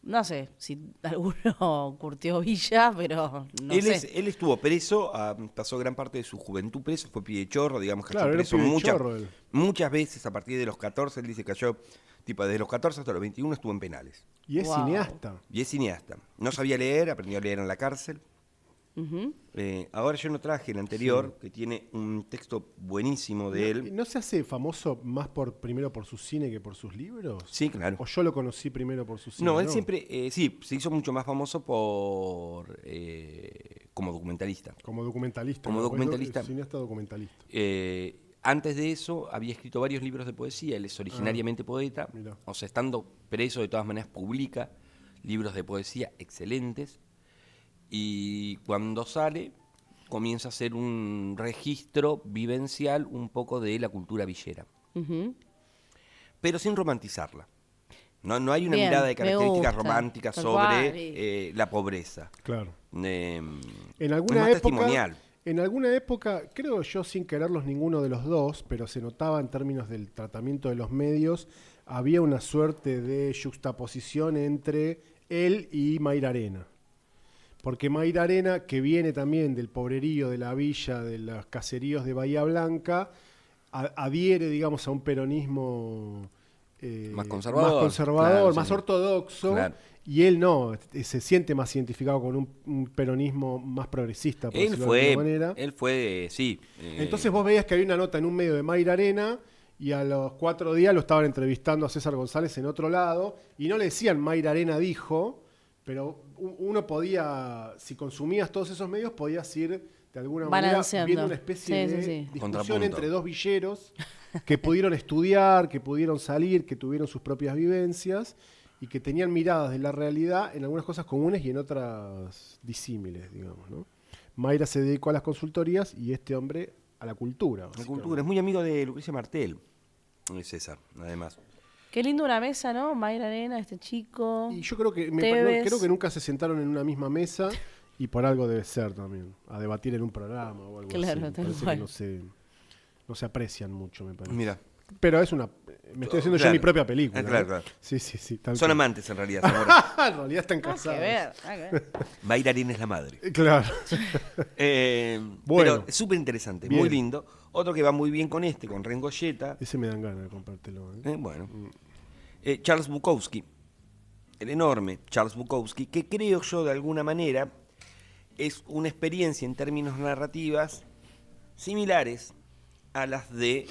[SPEAKER 3] no sé si alguno curtió Villa, pero no sé.
[SPEAKER 2] Él estuvo preso, pasó gran parte de su juventud preso, fue pibe-chorro, digamos, cayó
[SPEAKER 1] Claro, era
[SPEAKER 2] preso
[SPEAKER 1] pibe-chorro él.
[SPEAKER 2] muchas veces a partir de los 14, él dice que cayó, tipo, desde los 14 hasta los 21 estuvo en penales.
[SPEAKER 1] Y es
[SPEAKER 3] Wow.
[SPEAKER 1] cineasta.
[SPEAKER 2] Y es cineasta. No sabía leer, aprendió a leer en la cárcel.
[SPEAKER 3] Ujú.
[SPEAKER 2] Ahora yo no traje el anterior, que tiene un texto buenísimo de él.
[SPEAKER 1] ¿No se hace famoso más primero por su cine que por sus libros?
[SPEAKER 2] Sí, claro.
[SPEAKER 1] ¿O yo lo conocí primero por su cine?
[SPEAKER 2] No, él siempre, sí, se hizo mucho más famoso como documentalista.
[SPEAKER 1] Como documentalista.
[SPEAKER 2] Como
[SPEAKER 1] ¿no?
[SPEAKER 2] documentalista.
[SPEAKER 1] Cineasta documentalista.
[SPEAKER 2] Antes de eso había escrito varios libros de poesía, él es originariamente poeta,
[SPEAKER 1] mirá.
[SPEAKER 2] o sea, estando preso de todas maneras publica libros de poesía excelentes y cuando sale comienza a hacer un registro vivencial un poco de la cultura villera,
[SPEAKER 3] Ujú.
[SPEAKER 2] pero sin romantizarla. No hay una
[SPEAKER 3] Bien,
[SPEAKER 2] mirada de
[SPEAKER 3] me
[SPEAKER 2] características
[SPEAKER 3] gusta.
[SPEAKER 2] románticas
[SPEAKER 3] Tal
[SPEAKER 2] sobre
[SPEAKER 3] cual,
[SPEAKER 2] la pobreza.
[SPEAKER 1] Claro.
[SPEAKER 2] En
[SPEAKER 1] En alguna época,
[SPEAKER 2] testimonial.
[SPEAKER 1] en alguna época, creo yo sin quererlos ninguno de los dos, pero se notaba en términos del tratamiento de los medios, había una suerte de juxtaposición entre él y Mayra Arena. Porque Mayra Arena, que viene también del pobrerío, de la villa, de los caseríos de Bahía Blanca, adhiere, digamos, a un peronismo
[SPEAKER 2] Más conservador, claro,
[SPEAKER 1] más
[SPEAKER 2] sí.
[SPEAKER 1] ortodoxo,
[SPEAKER 2] Claro.
[SPEAKER 1] y él no, se siente más identificado con un peronismo más progresista, por decirlo de alguna manera.
[SPEAKER 2] Él fue, sí.
[SPEAKER 1] Entonces vos veías que había una nota en un medio de Mayra Arena y a los 4 días lo estaban entrevistando a César González en otro lado y no le decían Mayra Arena dijo, pero uno podía, si consumías todos esos medios, podías ir de alguna manera
[SPEAKER 3] Balanceando.
[SPEAKER 1] viendo una especie
[SPEAKER 3] Sí,
[SPEAKER 1] de
[SPEAKER 3] sí, sí.
[SPEAKER 1] discusión
[SPEAKER 2] Contrapunto.
[SPEAKER 1] entre dos villeros que pudieron estudiar, que pudieron salir, que tuvieron sus propias vivencias y que tenían miradas de la realidad en algunas cosas comunes y en otras disímiles, digamos, ¿no? Mayra se dedicó a las consultorías y este hombre a la cultura.
[SPEAKER 2] La
[SPEAKER 1] básicamente.
[SPEAKER 2] cultura. Es muy amigo de Lucrecia Martel, César, además.
[SPEAKER 3] Qué lindo una mesa, ¿no? Mayra Arena, este chico.
[SPEAKER 1] Y yo creo que,
[SPEAKER 3] Tevez.
[SPEAKER 1] creo que nunca se sentaron en una misma mesa y por algo debe ser también, a debatir en un programa o algo
[SPEAKER 3] Claro,
[SPEAKER 1] así.
[SPEAKER 3] tal
[SPEAKER 1] Parece
[SPEAKER 3] cual.
[SPEAKER 1] que no se aprecian mucho, me parece.
[SPEAKER 2] Mira,
[SPEAKER 1] Pero es una... Me estoy haciendo yo
[SPEAKER 2] Claro.
[SPEAKER 1] mi propia película.
[SPEAKER 2] Claro,
[SPEAKER 1] ¿no?
[SPEAKER 2] claro.
[SPEAKER 1] Sí, sí, sí. tal
[SPEAKER 2] son
[SPEAKER 1] cual.
[SPEAKER 2] amantes en realidad, Zamora.
[SPEAKER 1] En realidad están
[SPEAKER 3] Nada
[SPEAKER 1] casados.
[SPEAKER 3] que ver, nada que ver.
[SPEAKER 2] Mayra Arena es la madre.
[SPEAKER 1] Claro. Bueno.
[SPEAKER 2] Pero es súper interesante,
[SPEAKER 1] Bien.
[SPEAKER 2] muy lindo. Otro que va muy bien con con Rengoyeta.
[SPEAKER 1] Ese me dan ganas de comprártelo. ¿eh?
[SPEAKER 2] Bueno. Charles Bukowski, el enorme Charles Bukowski, que creo yo de alguna manera es una experiencia en términos narrativas similares a las de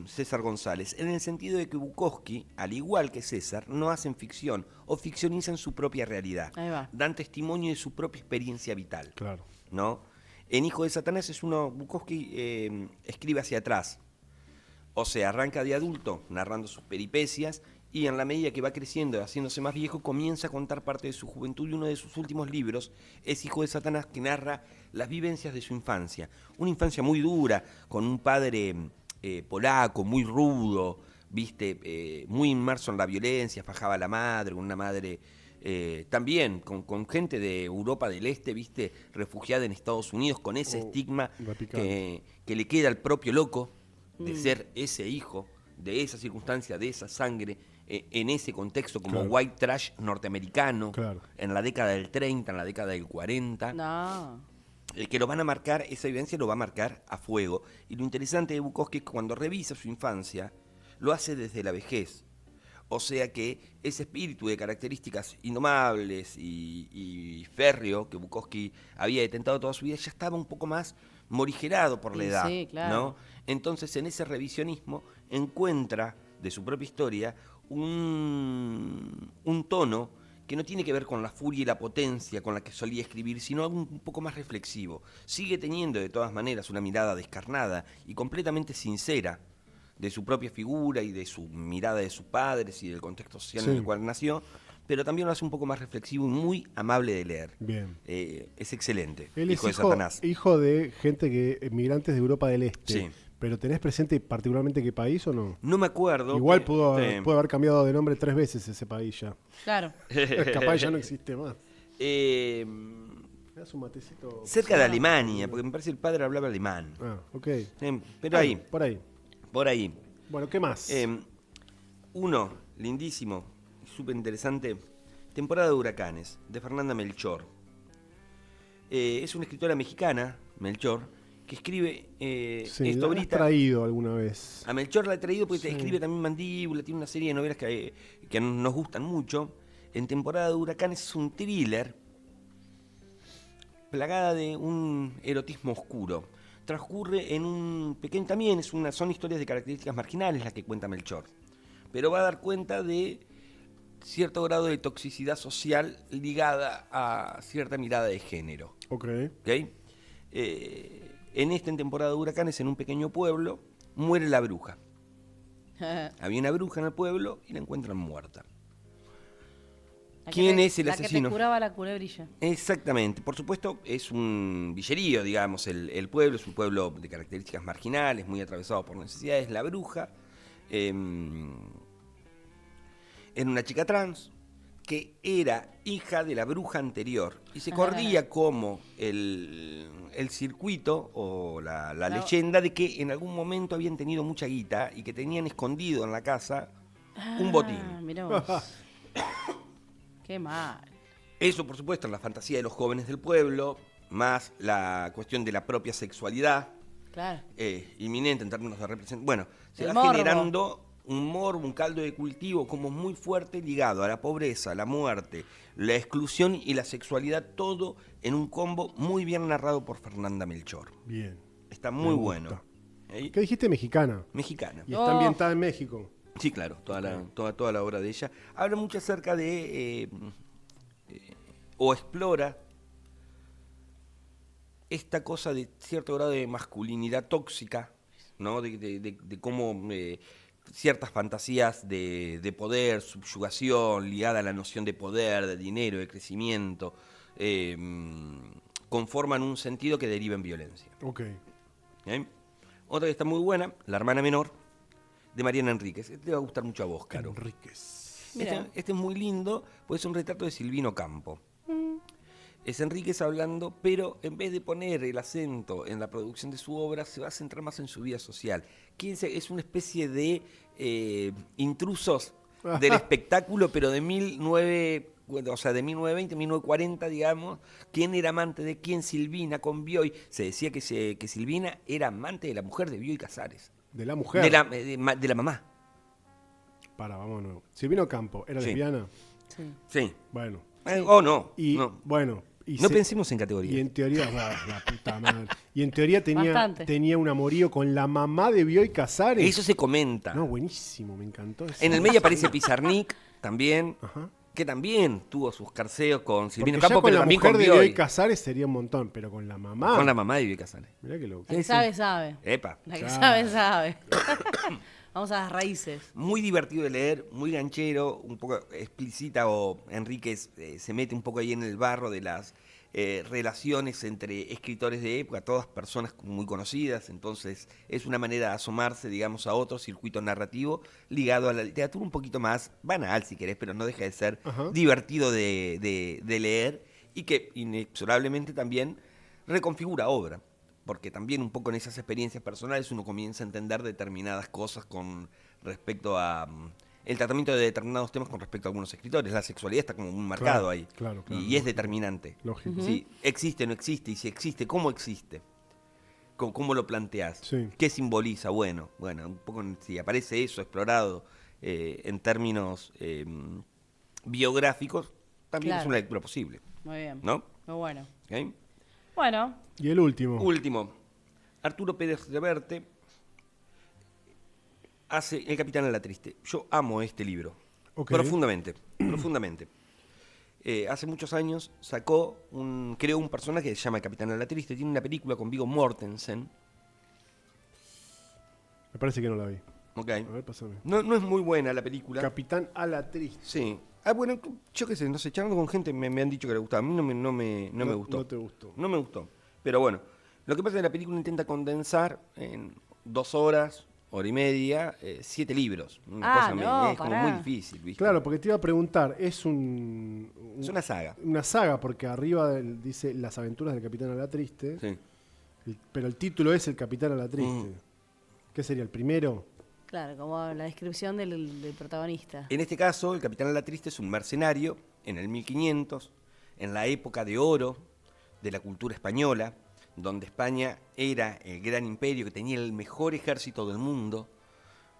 [SPEAKER 2] César González, en el sentido de que Bukowski, al igual que César, no hacen ficción o ficcionizan su propia realidad,
[SPEAKER 3] Ahí va.
[SPEAKER 2] dan testimonio de su propia experiencia vital.
[SPEAKER 1] Claro.
[SPEAKER 2] ¿No? En Hijo de Satanás Bukowski escribe hacia atrás. O sea, arranca de adulto, narrando sus peripecias, y en la medida que va creciendo y haciéndose más viejo, comienza a contar parte de su juventud, y uno de sus últimos libros es Hijo de Satanás, que narra las vivencias de su infancia. Una infancia muy dura, con un padre polaco, muy rudo, ¿viste? Muy inmerso en la violencia, fajaba a la madre, una madre... también con gente de Europa del Este, viste, refugiada en Estados Unidos, con ese estigma
[SPEAKER 1] repicante.
[SPEAKER 2] que le queda al propio loco de ser ese hijo, de esa circunstancia, de esa sangre, en ese contexto como
[SPEAKER 1] Claro.
[SPEAKER 2] white trash norteamericano,
[SPEAKER 1] Claro.
[SPEAKER 2] en la década del 30, en la década del 40,
[SPEAKER 3] No.
[SPEAKER 2] que lo van a marcar, esa vivencia lo va a marcar a fuego. Y lo interesante de Bukowski es que cuando revisa su infancia, lo hace desde la vejez. O sea que ese espíritu de características indomables y férreo que Bukowski había detentado toda su vida ya estaba un poco más morigerado por la
[SPEAKER 3] Sí,
[SPEAKER 2] edad,
[SPEAKER 3] sí, claro.
[SPEAKER 2] ¿no? Entonces, en ese revisionismo encuentra de su propia historia un tono que no tiene que ver con la furia y la potencia con la que solía escribir, sino algo un poco más reflexivo. Sigue teniendo de todas maneras una mirada descarnada y completamente sincera de su propia figura y de su mirada de sus padres y del contexto social en
[SPEAKER 1] Sí.
[SPEAKER 2] el cual nació, pero también lo hace un poco más reflexivo y muy amable de leer.
[SPEAKER 1] Bien.
[SPEAKER 2] Es excelente,
[SPEAKER 1] Él
[SPEAKER 2] hijo de
[SPEAKER 1] es
[SPEAKER 2] Satanás.
[SPEAKER 1] hijo de gente migrantes de Europa del Este.
[SPEAKER 2] Sí.
[SPEAKER 1] ¿Pero tenés presente particularmente qué país o no?
[SPEAKER 2] No me acuerdo.
[SPEAKER 1] Igual
[SPEAKER 2] que-
[SPEAKER 1] pudo haber cambiado de nombre 3 veces ese país ya.
[SPEAKER 3] Claro.
[SPEAKER 1] Capaz ya no existe más.
[SPEAKER 2] Eh,
[SPEAKER 1] ¿Me das un matecito?
[SPEAKER 2] cerca de Alemania, porque me parece que el padre hablaba alemán.
[SPEAKER 1] Ah, ok.
[SPEAKER 2] Pero ahí,
[SPEAKER 1] Por ahí.
[SPEAKER 2] por ahí.
[SPEAKER 1] Bueno, ¿qué más?
[SPEAKER 2] Uno, lindísimo, súper interesante, Temporada de Huracanes, de Fernanda Melchor. Es una escritora mexicana, Melchor, que escribe
[SPEAKER 1] Sí,
[SPEAKER 2] esta
[SPEAKER 1] la has
[SPEAKER 2] obrita.
[SPEAKER 1] traído alguna vez.
[SPEAKER 2] A Melchor la he traído porque
[SPEAKER 1] Sí.
[SPEAKER 2] escribe también Mandíbula, tiene una serie de novelas que nos gustan mucho. En Temporada de Huracanes es un thriller plagada de un erotismo oscuro. Transcurre en un pequeño, también son historias de características marginales las que cuenta Melchor, pero va a dar cuenta de cierto grado de toxicidad social ligada a cierta mirada de género.
[SPEAKER 1] Ok.
[SPEAKER 2] ¿Ok? En Temporada de Huracanes, en un pequeño pueblo, muere la bruja. Había una bruja en el pueblo y la encuentran muerta. ¿Quién es el
[SPEAKER 3] La
[SPEAKER 2] asesino?
[SPEAKER 3] que te curaba la culebrilla.
[SPEAKER 2] Exactamente. Por supuesto, es un villerío, digamos, el pueblo. Es un pueblo de características marginales, muy atravesado por necesidades. La bruja era una chica trans que era hija de la bruja anterior y se corría como el circuito o la
[SPEAKER 3] No.
[SPEAKER 2] leyenda de que en algún momento habían tenido mucha guita y que tenían escondido en la casa un botín.
[SPEAKER 3] Mirá vos. Qué mal.
[SPEAKER 2] Eso, por supuesto, en la fantasía de los jóvenes del pueblo, más la cuestión de la propia sexualidad
[SPEAKER 3] Claro.
[SPEAKER 2] inminente en términos de representación. Bueno, se
[SPEAKER 3] El
[SPEAKER 2] va
[SPEAKER 3] morbo.
[SPEAKER 2] generando un morbo, un caldo de cultivo como muy fuerte ligado a la pobreza, la muerte, la exclusión y la sexualidad, todo en un combo muy bien narrado por Fernanda Melchor.
[SPEAKER 1] Bien.
[SPEAKER 2] Está
[SPEAKER 1] Me
[SPEAKER 2] muy
[SPEAKER 1] gusta.
[SPEAKER 2] bueno.
[SPEAKER 1] ¿Qué dijiste? Mexicana.
[SPEAKER 2] Mexicana.
[SPEAKER 1] Y está
[SPEAKER 3] Oh.
[SPEAKER 1] ambientada en México.
[SPEAKER 2] Sí, claro, toda la obra de ella. Habla mucho acerca de, o explora esta cosa de cierto grado de masculinidad tóxica, ¿no? De cómo ciertas fantasías de poder, subyugación, ligada a la noción de poder, de dinero, de crecimiento, conforman un sentido que deriva en violencia.
[SPEAKER 1] Ok.
[SPEAKER 2] Otra que está muy buena, La hermana menor, de Mariana Enríquez. Este te va a gustar mucho a vos, Caro.
[SPEAKER 1] Enríquez.
[SPEAKER 3] Mira.
[SPEAKER 2] Este es muy lindo, porque es un retrato de Silvino Campo. Es Enríquez hablando, pero en vez de poner el acento en la producción de su obra, se va a centrar más en su vida social. Es una especie de intrusos del espectáculo, pero de 1920, 1940, digamos. ¿Quién era amante de quién? Silvina con Bioy. Se decía que Silvina era amante de la mujer de Bioy Casares.
[SPEAKER 1] De la mujer.
[SPEAKER 2] De la mamá.
[SPEAKER 1] Vamos de nuevo. Silvino Campo, ¿era
[SPEAKER 2] Sí.
[SPEAKER 1] lesbiana?
[SPEAKER 3] Sí.
[SPEAKER 2] Sí.
[SPEAKER 1] Bueno.
[SPEAKER 2] No.
[SPEAKER 1] Y
[SPEAKER 2] no.
[SPEAKER 1] bueno. Y
[SPEAKER 2] No pensemos en categoría.
[SPEAKER 1] Y en teoría, la puta madre. Y en teoría
[SPEAKER 3] Bastante.
[SPEAKER 1] tenía un amorío con la mamá de Bioy Casares.
[SPEAKER 2] Eso se comenta.
[SPEAKER 1] No, buenísimo, me encantó eso.
[SPEAKER 2] En el medio aparece Pizarnik también,
[SPEAKER 1] Ajá.
[SPEAKER 2] que también tuvo sus carceos con
[SPEAKER 1] Porque
[SPEAKER 2] Silvino
[SPEAKER 1] ya
[SPEAKER 2] Campo,
[SPEAKER 1] con
[SPEAKER 2] pero
[SPEAKER 1] la
[SPEAKER 2] también
[SPEAKER 1] mujer
[SPEAKER 2] con
[SPEAKER 1] de Bioy
[SPEAKER 2] Bioy.
[SPEAKER 1] Casares sería un montón, pero con la mamá.
[SPEAKER 2] Con la mamá de Bioy Casares.
[SPEAKER 1] Mirá que loco.
[SPEAKER 3] La que sabe, sabe.
[SPEAKER 2] Epa.
[SPEAKER 3] La que
[SPEAKER 1] Claro.
[SPEAKER 3] sabe, sabe. Vamos a las raíces.
[SPEAKER 2] Muy divertido de leer, muy ganchero, un poco explícita, o Enríquez se mete un poco ahí en el barro de las relaciones entre escritores de época, todas personas muy conocidas, entonces es una manera de asomarse, digamos, a otro circuito narrativo ligado a la literatura un poquito más banal, si querés, pero no deja de ser
[SPEAKER 1] Ajá.
[SPEAKER 2] divertido de leer y que inexorablemente también reconfigura obra, porque también un poco en esas experiencias personales uno comienza a entender determinadas cosas con respecto a el tratamiento de determinados temas con respecto a algunos escritores. La sexualidad está como muy marcado
[SPEAKER 1] Claro,
[SPEAKER 2] ahí.
[SPEAKER 1] claro,
[SPEAKER 2] Y es
[SPEAKER 1] lógico.
[SPEAKER 2] determinante.
[SPEAKER 1] Lógico.
[SPEAKER 2] Si existe o no existe, y si existe, ¿cómo existe? ¿Cómo lo planteás?
[SPEAKER 1] Sí.
[SPEAKER 2] ¿Qué simboliza? Bueno, un poco si aparece eso explorado en términos biográficos, también
[SPEAKER 3] Claro.
[SPEAKER 2] es una lectura posible,
[SPEAKER 3] Muy bien.
[SPEAKER 2] ¿no?
[SPEAKER 3] Muy bueno.
[SPEAKER 2] ¿Ok?
[SPEAKER 3] Bueno,
[SPEAKER 1] Y el último.
[SPEAKER 2] Último, Arturo Pérez Reverte hace El Capitán a la Triste. Yo amo este libro.
[SPEAKER 1] Ok.
[SPEAKER 2] Profundamente, profundamente. Hace muchos años creó un personaje que se llama El Capitán a la Triste. Tiene una película con Viggo Mortensen.
[SPEAKER 1] Me parece que no la vi.
[SPEAKER 2] Ok.
[SPEAKER 1] A ver, pásame.
[SPEAKER 2] No es muy buena la película.
[SPEAKER 1] Capitán a la Triste.
[SPEAKER 2] Sí. Ah, bueno, yo qué sé, no sé, charlando con gente me han dicho que le gustaba. A mí no me gustó.
[SPEAKER 1] No te gustó.
[SPEAKER 2] No me gustó. Pero bueno, lo que pasa es que la película intenta condensar en 2 horas, hora y media, 7 libros. Una cosa es como
[SPEAKER 3] pará.
[SPEAKER 2] muy difícil, ¿viste?
[SPEAKER 1] Claro, porque te iba a preguntar, es
[SPEAKER 2] Es una saga.
[SPEAKER 1] una saga, porque arriba dice Las aventuras del Capitán a la Triste,
[SPEAKER 2] Sí.
[SPEAKER 1] pero el título es El Capitán a la Triste. ¿Qué sería, el primero?
[SPEAKER 3] Claro, como la descripción del protagonista.
[SPEAKER 2] En este caso, el Capitán a la Triste es un mercenario en el 1500, en la época de oro de la cultura española, donde España era el gran imperio que tenía el mejor ejército del mundo,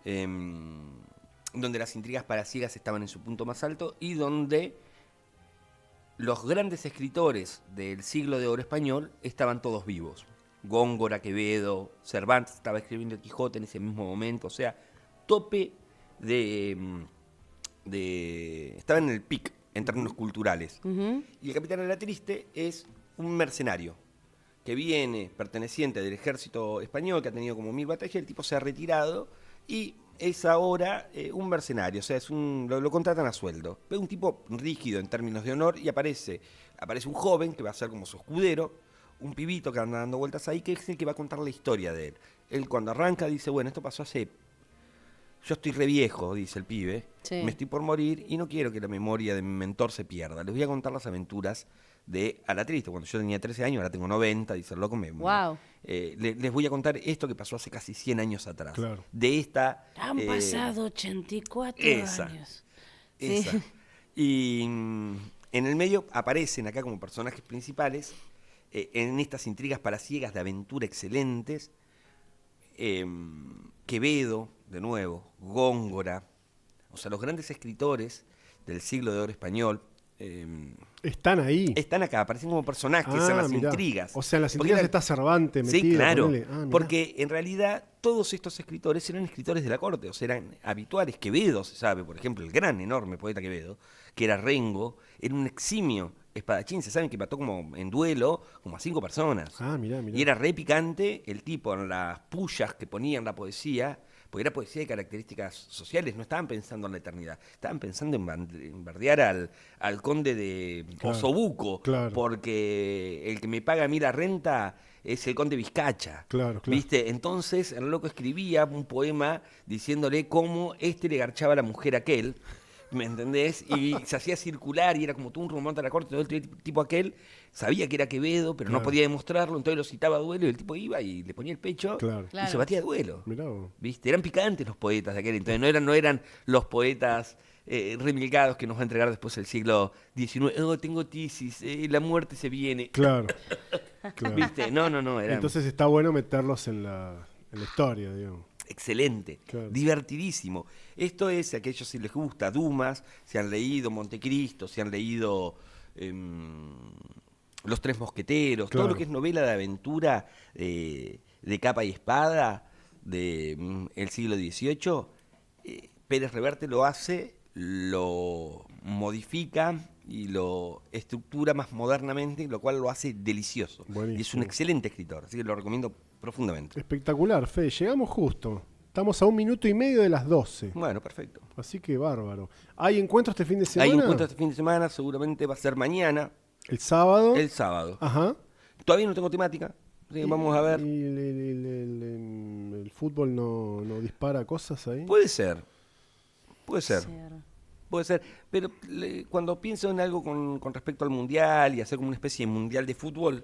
[SPEAKER 2] donde las intrigas palaciegas estaban en su punto más alto y donde los grandes escritores del siglo de oro español estaban todos vivos. Góngora, Quevedo, Cervantes estaba escribiendo el Quijote en ese mismo momento, o sea, tope estaba en el pic en términos culturales.
[SPEAKER 3] Ujú.
[SPEAKER 2] Y el Capitán a la Triste es un mercenario que viene perteneciente del ejército español, que ha tenido como 1000 batallas, el tipo se ha retirado y es ahora un mercenario, o sea, lo contratan a sueldo. Es un tipo rígido en términos de honor y aparece un joven que va a ser como su escudero, un pibito que anda dando vueltas ahí, que es el que va a contar la historia de él. Él cuando arranca dice, bueno, esto pasó hace... Yo estoy re viejo, dice el pibe,
[SPEAKER 3] Sí.
[SPEAKER 2] me estoy por morir y no quiero que la memoria de mi mentor se pierda. Les voy a contar las aventuras de A la Triste. Cuando yo tenía 13 años, ahora tengo 90, dice el loco.
[SPEAKER 3] Wow.
[SPEAKER 2] Les voy a contar esto que pasó hace casi 100 años atrás.
[SPEAKER 1] Claro.
[SPEAKER 2] De esta...
[SPEAKER 3] Han pasado 84
[SPEAKER 2] esa.
[SPEAKER 3] años.
[SPEAKER 2] Esa.
[SPEAKER 3] Sí.
[SPEAKER 2] Y en el medio aparecen acá como personajes principales, en estas intrigas palaciegas de aventura excelentes, Quevedo, de nuevo, Góngora, o sea, los grandes escritores del siglo de oro español,
[SPEAKER 1] Están ahí.
[SPEAKER 2] están acá, aparecen como personajes en las
[SPEAKER 1] mirá.
[SPEAKER 2] intrigas.
[SPEAKER 1] O sea, en las
[SPEAKER 2] Porque
[SPEAKER 1] intrigas
[SPEAKER 2] eran-
[SPEAKER 1] está Cervantes metido.
[SPEAKER 2] Sí, claro,
[SPEAKER 1] ponele. Mirá.
[SPEAKER 2] porque en realidad todos estos escritores eran escritores de la corte, o sea, eran habituales. Quevedo, se sabe, por ejemplo, el gran, enorme poeta Quevedo, que era Rengo, era un eximio espadachín, se saben que mató como en duelo como a 5 personas.
[SPEAKER 1] Mirá.
[SPEAKER 2] Y era re picante el tipo en las pullas que ponía en la poesía, porque era poesía de características sociales, no estaban pensando en la eternidad, estaban pensando en bardear al conde de
[SPEAKER 1] Claro,
[SPEAKER 2] Osobuco,
[SPEAKER 1] claro.
[SPEAKER 2] porque el que me paga a mí la renta es el conde Vizcacha.
[SPEAKER 1] Claro.
[SPEAKER 2] ¿Viste? Entonces el loco escribía un poema diciéndole cómo le garchaba a la mujer a aquel. ¿Me entendés? Y se hacía circular y era como todo un rumor de la corte. Todo el tipo aquel sabía que era Quevedo, pero no
[SPEAKER 1] Claro.
[SPEAKER 2] podía demostrarlo, entonces lo citaba a duelo y el tipo iba y le ponía el pecho
[SPEAKER 1] Claro.
[SPEAKER 2] y
[SPEAKER 3] Claro.
[SPEAKER 2] se batía a duelo.
[SPEAKER 1] Mirá vos.
[SPEAKER 2] ¿Viste? Eran picantes los poetas de aquel entonces, no eran los poetas remilgados que nos va a entregar después el siglo XIX. Oh, tengo tisis, la muerte se viene.
[SPEAKER 1] Claro. Claro.
[SPEAKER 2] ¿Viste? No, eran
[SPEAKER 1] Entonces está bueno meterlos en la historia, digamos.
[SPEAKER 2] excelente,
[SPEAKER 1] Claro.
[SPEAKER 2] divertidísimo. Esto es, a aquellos si les gusta, Dumas, si han leído Montecristo, si han leído Los Tres Mosqueteros,
[SPEAKER 1] Claro.
[SPEAKER 2] todo lo que es novela de aventura de capa y espada del siglo XVIII, Pérez Reverte lo hace, lo modifica y lo estructura más modernamente, lo cual lo hace delicioso. Y es
[SPEAKER 1] Buenísimo.
[SPEAKER 2] un excelente escritor, así que lo recomiendo profundamente.
[SPEAKER 1] Espectacular, Fede. Llegamos justo. Estamos a 1 minuto y medio de las 12.
[SPEAKER 2] Bueno, perfecto.
[SPEAKER 1] Así que bárbaro. ¿Hay encuentros este fin de semana?
[SPEAKER 2] Hay encuentro este fin de semana, seguramente va a ser mañana,
[SPEAKER 1] El sábado.
[SPEAKER 2] el sábado.
[SPEAKER 1] Ajá.
[SPEAKER 2] Todavía no tengo temática, así que vamos a ver.
[SPEAKER 1] ¿Y el fútbol no dispara cosas ahí?
[SPEAKER 2] Puede ser, puede ser,
[SPEAKER 3] Ser.
[SPEAKER 2] puede ser. Pero cuando pienso en algo con respecto al mundial y hacer como una especie de mundial de fútbol,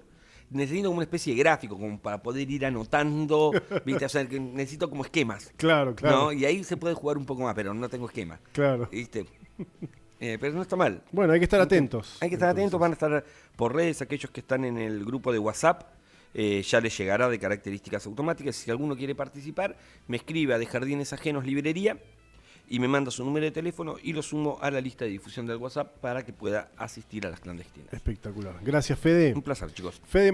[SPEAKER 2] necesito como una especie de gráfico como para poder ir anotando, ¿viste? O sea, que necesito como esquemas.
[SPEAKER 1] Claro, claro.
[SPEAKER 2] ¿No? Y ahí se puede jugar un poco más, pero no tengo esquema.
[SPEAKER 1] Claro.
[SPEAKER 2] ¿Viste? Pero no está mal.
[SPEAKER 1] Bueno, hay que estar atentos.
[SPEAKER 2] Hay que estar atentos,
[SPEAKER 1] Entonces,
[SPEAKER 2] van a estar por redes aquellos que están en el grupo de WhatsApp. Ya les llegará de características automáticas. Si alguno quiere participar, me escribe a De Jardines Ajenos Librería y me manda su número de teléfono y lo sumo a la lista de difusión del WhatsApp para que pueda asistir a las clandestinas.
[SPEAKER 1] Espectacular. Gracias, Fede.
[SPEAKER 2] Un placer, chicos.
[SPEAKER 1] Fede